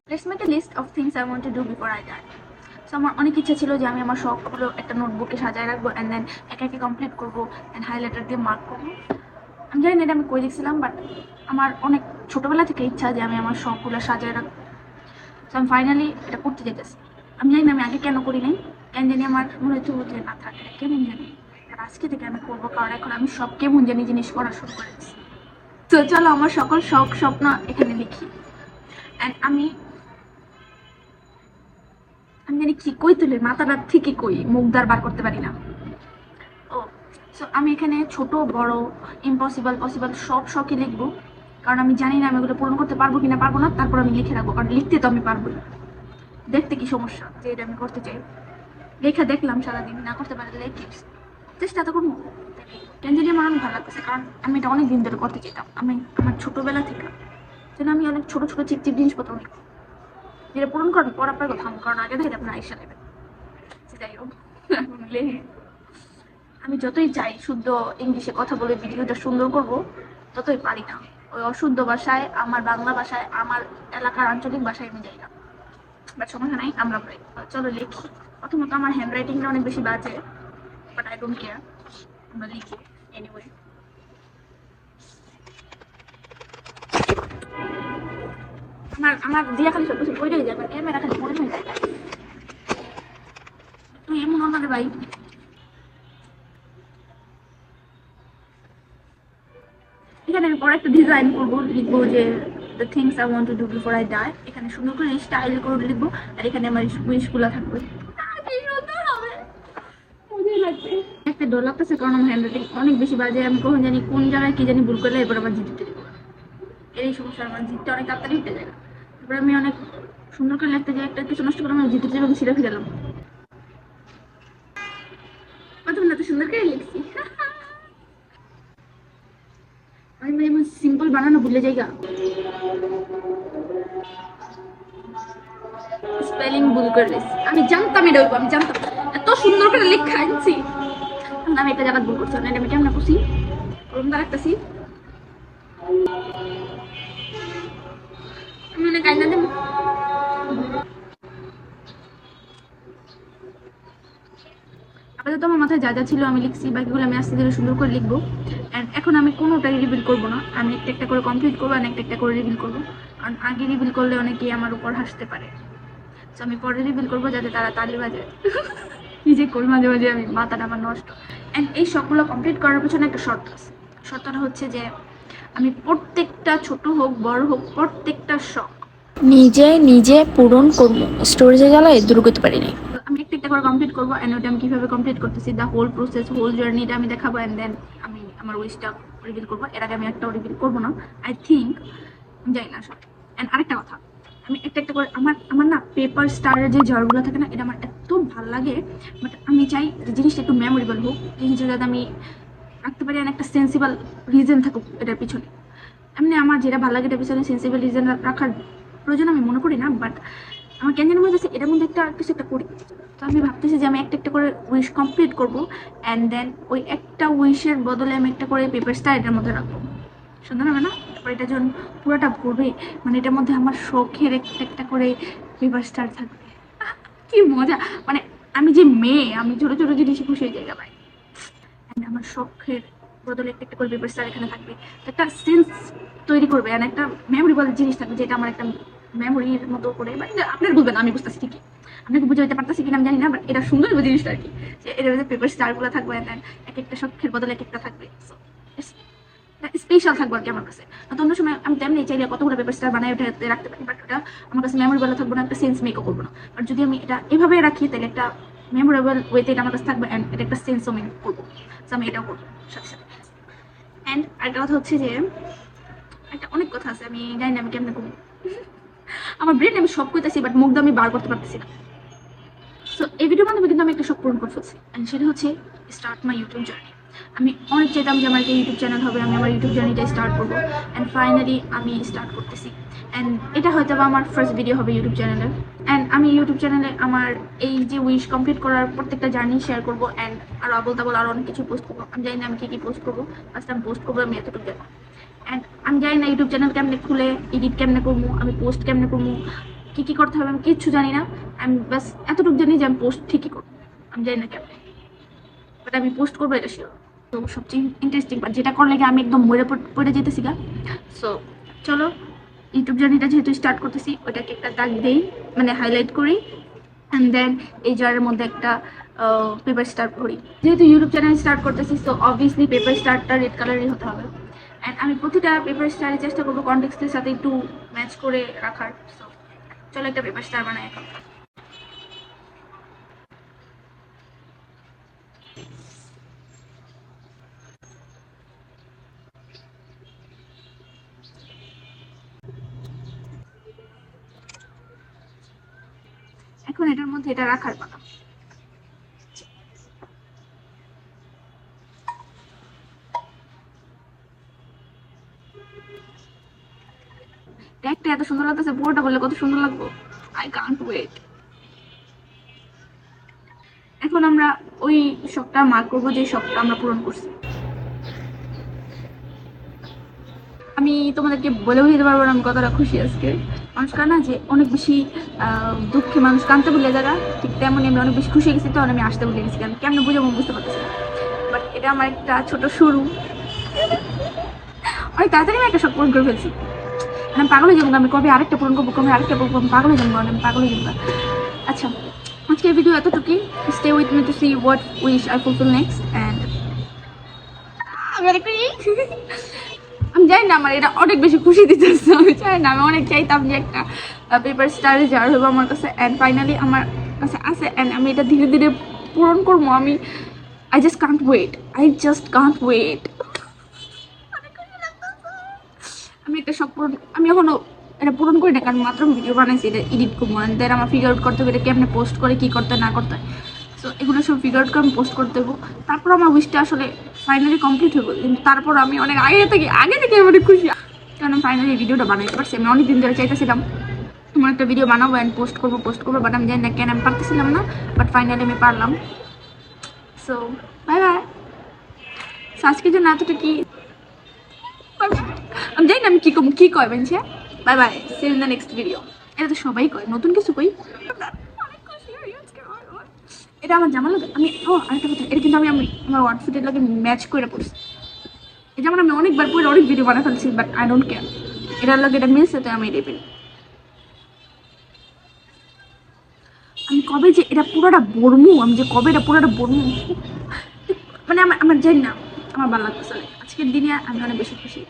Let's make a list of things I want to do before I die. So আমার অনেক ইচ্ছা ছিল যে আমি আমার শখগুলো একটা নোটবুকে সাজায় রাখবো অ্যান্ড দেন একে একে কমপ্লিট করবো অ্যান্ড হাইলাইটার দিয়ে মার্ক করবো। আমি জানি না এটা আমি কই দেখছিলাম, বাট আমার অনেক ছোটোবেলা থেকে ইচ্ছা যে আমি আমার শখগুলো সাজায় রাখবো। সো আমি ফাইনালি এটা করতে যেতেছি। আমি জানি না আমি আগে কেন করি নাই, কেন জানি আমার মনে হচ্ছে যে না থাকে কেমন জানি, আর আজকে থেকে আমি করবো, কারণ এখন আমি সব কেমন জানি জিনিস করা শুরু করেছি। তো চলো আমার সকল শখ স্বপ্ন এখানে লিখি। অ্যান্ড আমি আমি জানি কি কই তুলে মাথাটা থেকে কই মুখদার বার করতে পারি না। ও সো আমি এখানে ছোট বড় ইম্পসিবল পসিবল সব শখই লিখবো, কারণ আমি জানি না আমি ওগুলো পূরণ করতে পারবো কিনা পারবো না, তারপর আমি লিখে রাখবো, কারণ লিখতে তো আমি পারবোই। দেখতে কি সমস্যা যে এটা আমি করতে চাই, লেখা দেখলাম সারাদিন, না করতে পারলে লিখি চেষ্টা তো করবো। কেন জানি আমার অনেক ভালো লাগতেছে, কারণ আমি এটা অনেক দিন ধরে করতে চাইতাম। আমি আমার ছোটবেলা থেকে যেন আমি অনেক ছোট ছোট চিপ চিপ জিনিসপত্র লিখবো, যেটা পূরণ করেন পর আপনার কথা, কারণ আগে থেকে আপনার আইসা নেবেন। যাই হোক, আমি যতই চাই শুদ্ধ ইংলিশে কথা বলে ভিডিওটা সুন্দর করব, ততই পারি না। ওই অশুদ্ধ ভাষায়, আমার বাংলা ভাষায়, আমার এলাকার আঞ্চলিক ভাষায় আমি যাই না, বাট সমস্যা নাই, আমরা পারি। চলো লিখি। প্রথমত আমার হ্যান্ড রাইটিংটা অনেক বেশি বাজে, বাট আই ডোন্ট কেয়ার, আমরা লিখি এনিওয়ে। আমার আমার দিয়া খালি সব কিছু বইটাই যায়, বাট ক্যামেরা খালি মনে হয়ে যায় তুই এমন আমাদের ভাই। এখানে আমি পরে একটা ডিজাইন করবো, লিখবো যে the things I want to do before I die. এখানে সুন্দর করে স্টাইল করে লিখবো, আর এখানে আমার উইশগুলো থাকবে। কি সুন্দর হবে, মজাই লাগবে। একটা ডর লাগতেছে, কারণ আমার হ্যান্ড রাইটিং অনেক বেশি বাজে। আমি কখন জানি কোন জায়গায় কি জানি ভুল করলে এবার আমার জিততে দেবো, এই সমস্যা। আমার জিততে অনেক তাড়াতাড়ি উঠে যায়, তারপরে আমি অনেক সুন্দর করে লিখতে যাই, একটা কিছু নষ্ট করে আমি জিততে যাই, আমি সিরা ফিরালাম। প্রথম না তো সুন্দর করে লিখছি, আমি এমন সিম্পল বানানো ভুলে যাই। স্পেলিং ভুল করে দিয়েছি, আমি জানতাম এটা হইব, আমি জানতাম, এত সুন্দর করে লেখা আনছি। আমি একটা জায়গা ভুল করছি, আমি কেমন করছি ওরকম দাঁড়াতেছি। আমি অনেক আইনা দেব। আপাতত আমার মাথায় যা যা ছিল আমি লিখছি, বাকিগুলো আমি আস্তে ধীরে সুন্দর করে লিখবো। অ্যান্ড এখন আমি কোনোটাই রিভিল করবো না, আমি একটা একটা করে কমপ্লিট করবো, আর একটা একটা করে রিভিল করবো, কারণ আগে রিভিল করলে অনেকেই আমার উপর হাসতে পারে। তো আমি পরে রিভিল করবো যাতে তারা তালি বাজায়। নিজে করি মাঝে মাঝে, আমি মাথাটা আমার নষ্ট। অ্যান্ড এই শখগুলো কমপ্লিট করার পিছনে একটা শর্ত আছে। শর্তটা হচ্ছে যে আমি প্রত্যেকটা ছোট হোক বড় হোক প্রত্যেকটা শখ নিজে নিজে পূরণ করবো, স্টোরেজে জ্বালায় দূর করতে পারি নাই। আমি একটা একটা করে কমপ্লিট করবো। অ্যান্ড ওটা আমি কিভাবে কমপ্লিট করতেছি, দ্য হোল প্রসেস, হোল জার্নিটা আমি দেখাবো। অ্যান্ড দেন আমি আমার উইশটা রিভিল করবো। এর আগে আমি একটাও রিভিল করবো না, আই থিঙ্ক, যাই না আসলে। অ্যান্ড আরেকটা কথা, আমি একটা একটা করে আমার আমার না পেপার স্টারের যে জারগুলো থাকে না, এটা আমার এত ভালো লাগে। বাট আমি চাই যে জিনিসটা একটু মেমোরেবল হোক, জিনিসটা যাতে আমি রাখতে পারি, আর একটা সেন্সিবল রিজন থাকুক এটার পিছনে। এমনি আমার যেটা ভালো লাগে এটার পিছনে সেন্সিবল রিজন রাখার প্রয়োজন আমি মনে করি না, বাট আমার কেন যেন মনে হচ্ছে এটার মধ্যে একটা কিছু একটা করি। তো আমি ভাবতেছি যে আমি একটা একটা করে উইশ কমপ্লিট করবো, অ্যান্ড দেন ওই একটা উইশের বদলে আমি একটা করে পেপার স্টার এটার মধ্যে রাখবো। সুন্দর হবে না? তারপর এটা যখন পুরোটা ভরবে, মানে এটার মধ্যে আমার শখের একটা একটা করে পেপার স্টার থাকবে। কি মজা! মানে আমি যে মেয়ে, আমি ছোট ছোট জিনিসে খুশি হয়ে জায়গা পাই। আমার শখের বদলে একটা একটা করে পেপার স্টার এখানে থাকবে, তো একটা সেন্স তৈরি করবে, আর একটা মেমোরেবল জিনিস থাকবে, যেটা আমার একটা মেমোরির মতো করে। বাট আপনার বুঝবেন, আমি বুঝতেছি ঠিকই, আপনাকে বুঝাইতে পারতেছি কিনা আমি জানি না, বাট এটা সুন্দর জিনিসটা আর কি, যে এটার মধ্যে পেপার স্টার গুলো থাকবে, এক একটা শখের বদলে এক একটা থাকবে, স্পেশাল থাকবে আর কি আমার কাছে। তো অন্য সময় আমি তেমনি চাইলে কতগুলো পেপার স্টার বানাই ওটা রাখতে পারি, বাট ওটা আমার কাছে মেমোরেবল থাকবে না, একটা সেন্স মেকও করবো না। আর যদি আমি এটা এভাবে রাখি, তাহলে একটা মেমোরেবল ওয়েতে এটা আমার কাছে থাকবে, অ্যান্ড এটা একটা সেন্সও মেক করবো। তো আমি এটাও করবো সাথে সাথে। অ্যান্ড আরেকটা কথা হচ্ছে যে, একটা অনেক কথা আছে, আমি জানি না আমি কেমনে করবো। আমার ব্রেন আমি সব কইতেছি, বাট মুখ দিয়ে আমি বার করতে পারতেছি না। সো এই ভিডিওর মাধ্যমে কিন্তু আমি একটা শখ পূরণ করে ফেলছি, অ্যান্ড সেটা হচ্ছে স্টার্ট মাই ইউটিউব জার্নি। আমি অনেক চাইতাম যে আমার একটা ইউটিউব চ্যানেল হবে, আমি আমার ইউটিউব জার্নিটা স্টার্ট করবো, অ্যান্ড ফাইনালি আমি স্টার্ট করতেছি। অ্যান্ড এটা হয়তো বা আমার ফার্স্ট ভিডিও হবে ইউটিউব চ্যানেলে। অ্যান্ড আমি ইউটিউব চ্যানেলে আমার এই যে উইশ কমপ্লিট করার প্রত্যেকটা জার্নি শেয়ার করবো, অ্যান্ড আরও আবল তাবল আরও অনেক কিছু পোস্ট করবো। আমি জানি না আমি কী কী পোস্ট করবো, ফার্স্ট আমি পোস্ট করবো, আমি এতটুকু জানি। অ্যান্ড আমি জানি না ইউটিউব চ্যানেল কেমনে খুলে, এডিট কেমনে করবো, আমি পোস্ট কেমনে করবো, কি কি করতে হবে আমি কিচ্ছু জানি না। আমি বাস এতটুকু জানি যে আমি পোস্ট ঠিকই করবো, আমি জানি না কেমন, বাট আমি পোস্ট করবো এটা শিওর। তো সবচেয়ে ইন্টারেস্টিং পার্ট যেটা করলে আমি একদম মরে পড়ে যেতেছি গা। সো চলো ইউটিউব জার্নিটা যেহেতু স্টার্ট করতেছি ওইটাকে একটা দাগ দেই, মানে হাইলাইট করি, অ্যান্ড দেন এই জারের মধ্যে একটা পেপার স্টার ভরি। যেহেতু ইউটিউব চ্যানেল স্টার্ট করতেছি সো অবভিয়াসলি পেপার স্টারটা রেড কালারই হতে হবে। অ্যান্ড আমি প্রতিটা পেপার স্টারে চেষ্টা করবো কনটেক্সটের সাথে একটু ম্যাচ করে রাখার। সো চলো একটা পেপার স্টার বানাই এখন। এখন এটার মধ্যে এটা রাখার পালা। ট্যাগটা এত সুন্দর লাগতেছে, পুরোটা বললে কত সুন্দর লাগবে, আই কান্ট ওয়েট। এখন আমরা ওই শখটা মার্ক করবো যে শখটা আমরা পূরণ করছি। আমি তোমাদেরকে বলেও দিতে পারবো না আমি কতটা খুশি আজকে। মানুষকার না যে অনেক বেশি দুঃখে মানুষ কাঁদতে ভুলে জায়গা, ঠিক তেমনই আমি অনেক বেশি খুশি গেছি, তখন আমি আসতে ভুলে গেছি, কেমন বুঝাবো বুঝতে পারতেছি না। বাট এটা আমার একটা ছোট শুরু, অনেক তাড়াতাড়ি আমি একটা শখ পূরণ করে ফেলছি। আমি পাগল হয়ে যাবো, আমি কবে আরেকটা পূরণ করবো, কবে আরেকটা পূরণ করবো, পাগল হয়ে যাবো, আমি পাগল হয়ে যাবো। আচ্ছা আজকের ভিডিও এতটুকুই। Stay with me to see what wish I fulfil next. And আমি জানি না আমার এটা অনেক বেশি খুশি দিতেছে, আমি চাই না, আমি অনেক চাইতাম যে একটা পেপার স্টারে জার হবো আমার কাছে, অ্যান্ড ফাইনালি আমার কাছে আছে, অ্যান্ড আমি এটা ধীরে ধীরে পূরণ করবো। আমি আই জাস্ট কান্ট ওয়েট, আমি একটা সব পূরণ, আমি এখনো এটা পূরণ করি না কারণ মাত্র ভিডিও বানাইছি, এটা এডিট করবো, দেন আমার ফিগার আউট করতে হবে এটা কেমনে পোস্ট করে, কি করতে না করতে। সো এগুলো সব ফিগার আউট করে আমি পোস্ট করতে দেবো, তারপর আমার উইশটা আসলে ফাইনালি কমপ্লিট হয়ে গেল। কিন্তু তারপর আমি অনেক আগে থেকে অনেক খুশি, কারণ ফাইনালি ভিডিওটা বানাইতে পারছি। আমি অনেকদিন ধরে চাইতেছিলাম আমার একটা ভিডিও বানাবো অ্যান্ড পোস্ট করবো, বাট আমি জানি না কেন আমি পারতেছিলাম না, বাট ফাইনালি আমি পারলাম। So bye bye. আজকের জন্য এতটুকু, আমি জানি না আমি কি কয় বলছে। Bye bye, see you in the next video. এটা তো সবাই কয়, নতুন কিছু কই। এটা আমার জামা লাগে, আমি আরেকটা কথা, এটা কিন্তু আমি আমার আউটফিটের লাগে ম্যাচ করে পড়ছি। এই যেমন আমি অনেকবার পরে অনেক ভিডিও বানা ফেলছি, বাট আই ডোন্ট কেয়ার, এটার লাগে এটা মিলছে তো আমি এটাই পেলি। আমি কবে যে এটা পুরোটা বর্মু, আমি যে কবে এটা পুরোটা বর্মু, মানে আমার জানি না, আমার ভালো লাগতেছে। আজকের দিনে আমি অনেক বেশি খুশি।